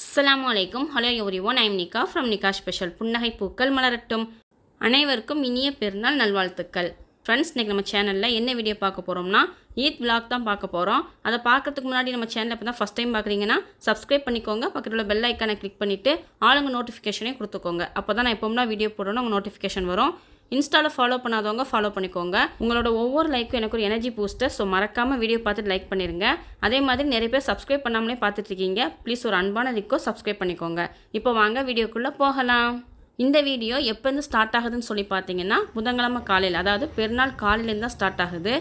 அஸ்ஸலாமு அலைக்கும். Hello everyone, I am nikah from nikah special. புன்னகை பூக்கள் மலரட்டும். அனைவருக்கும் இனிய பெருநாள் நல்வாழ்த்துக்கள். ஃப்ரெண்ட்ஸ், இன்றைக்கி நம்ம சேனலில் என்ன வீடியோ பார்க்க போகிறோம்னா ஈத் விலாக் தான் பார்க்க போகிறோம். அதை பார்க்கறதுக்கு முன்னாடி நம்ம சேனலில் இப்போ தான் ஃபஸ்ட் டைம் பார்க்குறீங்கன்னா சப்ஸ்கிரைப் பண்ணிக்கோங்க. பக்கத்தில் உள்ள பெல் ஐக்கானை கிளிக் பண்ணிவிட்டு ஆளுங்க நோட்டிஃபிகேஷனே கொடுத்துக்கோங்க. அப்போ தான் நான் எப்போம்னா வீடியோ போடணும் உங்கள் நோட்டிஃபிகேஷன் வரும். இன்ஸ்டாவில் ஃபாலோ பண்ணாதவங்க ஃபாலோ பண்ணிக்கோங்க. உங்களோட ஒவ்வொரு லைக்கும் எனக்கு ஒரு எனர்ஜி பூஸ்டர். ஸோ மறக்காமல் வீடியோ பார்த்துட்டு லைக் பண்ணிடுங்க. அதே மாதிரி நிறைய பேர் சப்ஸ்கிரைப் பண்ணாமலே பார்த்துட்ருக்கீங்க. ப்ளீஸ் ஒரு அன்பான ரிக்வெஸ்ட், சப்ஸ்கிரைப் பண்ணிக்கோங்க. இப்போ வாங்க வீடியோக்குள்ளே போகலாம். இந்த வீடியோ எப்போருந்து ஸ்டார்ட் ஆகுதுன்னு சொல்லி பார்த்தீங்கன்னா புதன்கிழமை காலையில், அதாவது பெருநாள் காலையிலேருந்து தான் ஸ்டார்ட் ஆகுது.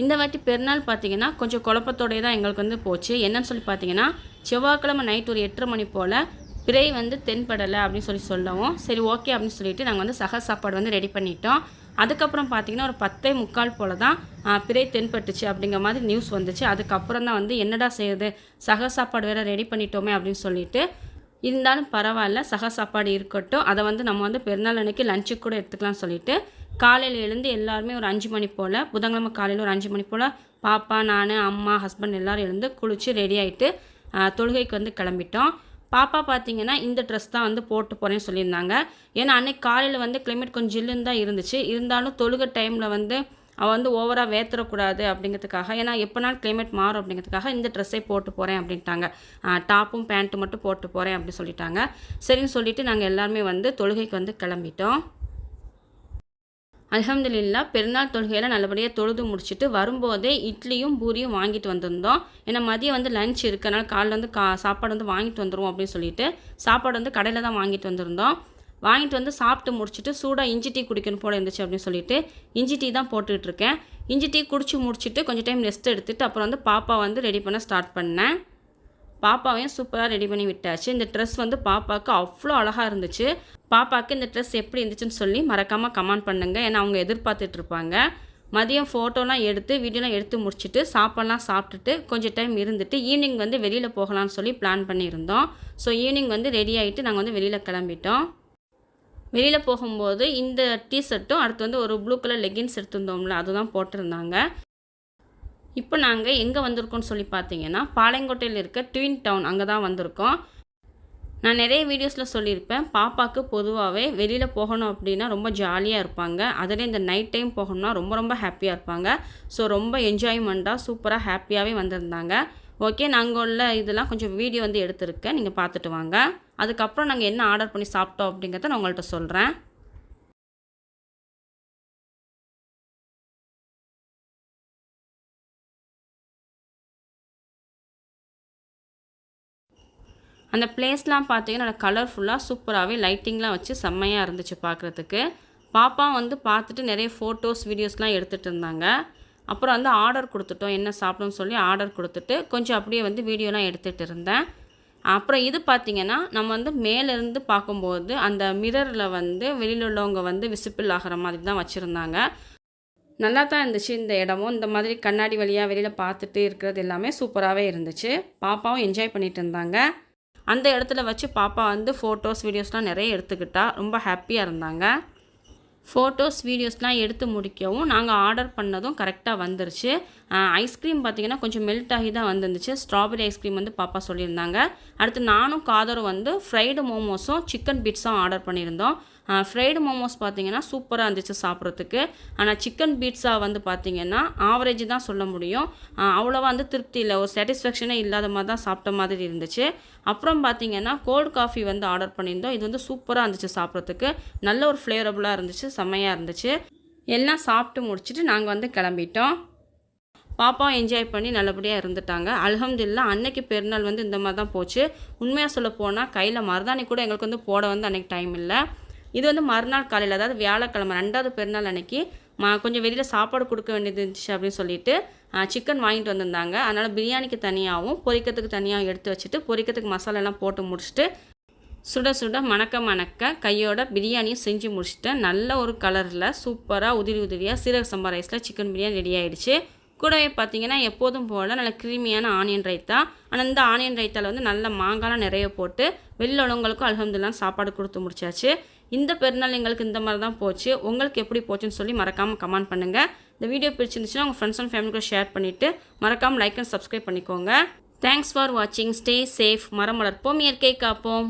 இந்த வாட்டி பெருநாள் பார்த்தீங்கன்னா கொஞ்சம் குழப்பத்தோடய தான் எங்களுக்கு போச்சு. என்னன்னு சொல்லி பார்த்தீங்கன்னா செவ்வாய்க்கிழமை நைட் ஒரு 8:30 மணி போல் பிறை தென்படலை அப்படின்னு சொல்லவும் சரி ஓகே அப்படின்னு சொல்லிட்டு நாங்கள் சக சாப்பாடு ரெடி பண்ணிட்டோம். அதுக்கப்புறம் பார்த்திங்கன்னா ஒரு 10:45 போல் தான் பிறை தென்பட்டுச்சு அப்படிங்கிற மாதிரி நியூஸ் வந்துச்சு. அதுக்கப்புறம் தான் என்னடா செய்யுது, சக சாப்பாடு வேறு ரெடி பண்ணிட்டோமே அப்படின்னு சொல்லிட்டு, இருந்தாலும் பரவாயில்ல சக சாப்பாடு இருக்கட்டும், அதை நம்ம பெருநாள் அன்றைக்கி லஞ்சுக்கு கூட எடுத்துக்கலாம்னு சொல்லிட்டு காலையில் எழுந்து எல்லாருமே ஒரு 5 மணி போல், புதன்கிழமை காலையில் ஒரு 5 மணி போல் பாப்பா, நான், அம்மா, ஹஸ்பண்ட் எல்லோரும் எழுந்து குளித்து ரெடி ஆகிட்டு தொழுகைக்கு கிளம்பிட்டோம். பாப்பா பார்த்திங்கன்னா இந்த ட்ரெஸ் தான் போட்டு போகிறேன்னு சொல்லியிருந்தாங்க. ஏன்னா அன்றைக்கி காலையில் கிளைமேட் கொஞ்சம் ஜில்லுன்னு தான் இருந்துச்சு. இருந்தாலும் தொழுகை டைமில் அவள் ஓவராக வேர்த்தரக்கூடாது அப்படிங்கிறதுக்காக, ஏன்னா எப்போனாலும் கிளைமேட் மாறும் அப்படிங்கிறதுக்காக இந்த ட்ரெஸ்ஸை போட்டு போகிறேன் அப்படின்ட்டாங்க. டாப்பும் பேண்ட்டும் மட்டும் போட்டு போகிறேன் அப்படின்னு சொல்லிட்டாங்க. சரின்னு சொல்லிவிட்டு நாங்கள் எல்லாருமே தொழுகைக்கு கிளம்பிட்டோம். அல்ஹம்துலில்லாஹ் பெருநாள் தொழுகையில் நல்லபடியாக தொழுது முடிச்சுட்டு வரும்போதே இட்லியும் பூரியும் வாங்கிட்டு வந்திருந்தோம். ஏன்னா மதியம் லஞ்ச் இருக்கனால காலையில் சாப்பாடு வாங்கிட்டு வந்துடுவோம் அப்படின்னு சொல்லிட்டு சாப்பாடு கடையில் தான் வாங்கிட்டு வந்திருந்தோம். வாங்கிட்டு சாப்பிட்டு முடிச்சுட்டு சூடாக இஞ்சி டீ குடிக்கணும் போல் இருந்துச்சு அப்படின்னு சொல்லிட்டு இஞ்சி டீ தான் போட்டுக்கிட்டு இருக்கேன். இஞ்சி டீ குடிச்சு முடிச்சுட்டு கொஞ்சம் டைம் ரெஸ்ட் எடுத்துகிட்டு அப்புறம் பாப்பா ரெடி பண்ண ஸ்டார்ட் பண்ணேன். பாப்பாவையும் சூப்பராக ரெடி பண்ணி விட்டாச்சு. இந்த ட்ரெஸ் பாப்பாவுக்கு அவ்வளோ அழகாக இருந்துச்சு. பாப்பாவுக்கு இந்த ட்ரெஸ் எப்படி இருந்துச்சுன்னு சொல்லி மறக்காமல் கமெண்ட் பண்ணுங்கள். ஏன்னா அவங்க எதிர்பார்த்துட்ருப்பாங்க. மதியம் ஃபோட்டோலாம் எடுத்து வீடியோலாம் எடுத்து முடிச்சுட்டு சாப்பாடெலாம் சாப்பிட்டுட்டு கொஞ்சம் டைம் இருந்துட்டு ஈவினிங் வெளியில் போகலான்னு சொல்லி பிளான் பண்ணியிருந்தோம். ஸோ ஈவினிங் ரெடி ஆகிட்டு நாங்கள் வெளியில் கிளம்பிட்டோம். வெளியில் போகும்போது இந்த டிஷர்ட்டும் அடுத்து ஒரு ப்ளூ கலர் லெகின்ஸ் எடுத்துருந்தோம்ல, அதுதான் போட்டிருந்தாங்க. இப்போ நாங்கள் எங்கே வந்திருக்கோம்னு சொல்லி பார்த்தீங்கன்னா பாளையங்கோட்டையில் இருக்க ட்வின் டவுன் அங்கே தான் வந்திருக்கோம். நான் நிறைய வீடியோஸில் சொல்லியிருப்பேன், பாப்பாவுக்கு பொதுவாகவே வெளியில் போகணும் அப்படின்னா ரொம்ப ஜாலியாக இருப்பாங்க. அதில் இந்த நைட் டைம் போகணும்னா ரொம்ப ரொம்ப ஹாப்பியாக இருப்பாங்க. ஸோ ரொம்ப என்ஜாய்மெண்ட்டாக சூப்பராக ஹாப்பியாகவே வந்திருந்தாங்க. ஓகே, நாங்கள் உள்ள இதெல்லாம் கொஞ்சம் வீடியோ எடுத்திருக்கேன், நீங்கள் பார்த்துட்டு வாங்க. அதுக்கப்புறம் நாங்கள் என்ன ஆர்டர் பண்ணி சாப்பிட்டோம் அப்படிங்கிறத நான் உங்கள்கிட்ட சொல்கிறேன். அந்த பிளேஸ்லாம் பார்த்தீங்கன்னா நல்லா கலர்ஃபுல்லாக சூப்பராகவே லைட்டிங்லாம் வச்சு செம்மையாக இருந்துச்சு பார்க்குறதுக்கு. பாப்பா பார்த்துட்டு நிறைய ஃபோட்டோஸ் வீடியோஸ்லாம் எடுத்துகிட்டு இருந்தாங்க. அப்புறம் ஆர்டர் கொடுத்துட்டோம், என்ன சாப்பிடணும்னு சொல்லி ஆர்டர் கொடுத்துட்டு கொஞ்சம் அப்படியே வீடியோலாம் எடுத்துகிட்டு இருந்தேன். அப்புறம் இது பார்த்திங்கன்னா நம்ம மேலேருந்து பார்க்கும்போது அந்த மிரரில் வெளியில் உள்ளவங்க விசிபிள் ஆகிற மாதிரி தான் வச்சுருந்தாங்க. நல்லா தான் இருந்துச்சு இந்த இடமும். இந்த மாதிரி கண்ணாடி வழியாக வெளியில் பார்த்துட்டு இருக்கிறது எல்லாமே சூப்பராகவே இருந்துச்சு. பாப்பாவும் என்ஜாய் பண்ணிகிட்டு இருந்தாங்க. அந்த இடத்துல வச்சு பாப்பா ஃபோட்டோஸ் வீடியோஸ்லாம் நிறைய எடுத்துக்கிட்டா, ரொம்ப ஹாப்பியாக இருந்தாங்க. ஃபோட்டோஸ் வீடியோஸ்லாம் எடுத்து முடிக்கவும் நாங்கள் ஆர்டர் பண்ணதும் கரெக்டாக வந்துருச்சு. ஐஸ்கிரீம் பார்த்திங்கன்னா கொஞ்சம் மெல்ட் ஆகி தான் வந்துருந்துச்சு. ஸ்ட்ராபெரி ஐஸ்கிரீம் பாப்பா சொல்லியிருந்தாங்க. அடுத்து நானும் காதரும் ஃப்ரைடு மோமோஸும் சிக்கன் பீட்ஸும் ஆர்டர் பண்ணியிருந்தோம். ஃப்ரைடு மோமோஸ் பார்த்திங்கன்னா சூப்பராக இருந்துச்சு சாப்பிட்றதுக்கு. ஆனால் சிக்கன் பீட்ஸா பார்த்திங்கன்னா ஆவரேஜ் தான் சொல்ல முடியும். அவ்வளோவா திருப்தி இல்லை, ஒரு சாட்டிஸ்ஃபேக்ஷனே இல்லாத மாதிரி தான் சாப்பிட்ட மாதிரி இருந்துச்சு. அப்புறம் பார்த்திங்கன்னா கோல்டு காஃபி ஆர்டர் பண்ணியிருந்தோம். இது சூப்பராக இருந்துச்சு சாப்பிட்றதுக்கு, நல்ல ஒரு ஃப்ளேவரபுளாக இருந்துச்சு, செம்மையாக இருந்துச்சு. எல்லாம் சாப்பிட்டு முடிச்சுட்டு நாங்கள் கிளம்பிட்டோம். பாப்பாவும் என்ஜாய் பண்ணி நல்லபடியாக இருந்துட்டாங்க. அல்ஹம்துலில்லாஹ் அன்னைக்கு பெருநாள் இந்த மாதிரி தான் போச்சு. உண்மையாக சொல்ல போனால் கையில் மருதாணி கூட எங்களுக்கு போட அன்றைக்கி டைம் இல்லை. இது மறுநாள் காலையில், அதாவது வியாழக்கிழமை 2வது பெருநாள் அன்னைக்கு கொஞ்சம் வெளியில் சாப்பாடு கொடுக்க வேண்டியது இருந்துச்சு அப்படின்னு சொல்லிட்டு சிக்கன் வாங்கிட்டு வந்திருந்தாங்க. அதனால் பிரியாணிக்கு தனியாகவும் பொரிக்கிறதுக்கு தனியாகவும் எடுத்து வச்சுட்டு பொரிக்கிறதுக்கு மசாலாலாம் போட்டு முடிச்சுட்டு சுட சுட மணக்க கையோட பிரியாணியும் செஞ்சு முடிச்சுட்டேன். நல்ல ஒரு கலரில் சூப்பராக உதிரியாக சீரக சம்பா ரைஸில் சிக்கன் பிரியாணி ரெடி ஆகிடுச்சு. கூடவே பார்த்திங்கன்னா எப்போதும் போல் நல்ல க்ரீமியான ஆனியன் ரைத்தா. ஆனால் இந்த ஆனியன் ரைத்தாவில் நல்ல மாங்காய்லாம் நிறைய போட்டு வெளியில் உள்ளவங்களுக்கும் அல்ஹம்துலில்லாஹ் சாப்பாடு கொடுத்து முடிச்சாச்சு. இந்த பெருநாள் எங்களுக்கு இந்த மாதிரி தான் போச்சு. உங்களுக்கு எப்படி போச்சுன்னு சொல்லி மறக்காமல் கமெண்ட் பண்ணுங்கள். இந்த வீடியோ பிடிச்சிருந்துச்சுன்னா உங்கள் ஃப்ரெண்ட்ஸ் அண்ட் ஃபேமிலிக்கு ஷேர் பண்ணிவிட்டு மறக்காமல் லைக் அண்ட் சப்ஸ்கிரைப் பண்ணிக்கோங்க. தேங்க்ஸ் ஃபார் வாட்சிங். Stay safe. மரம் வளர்ப்போம், இயற்கை காப்போம்.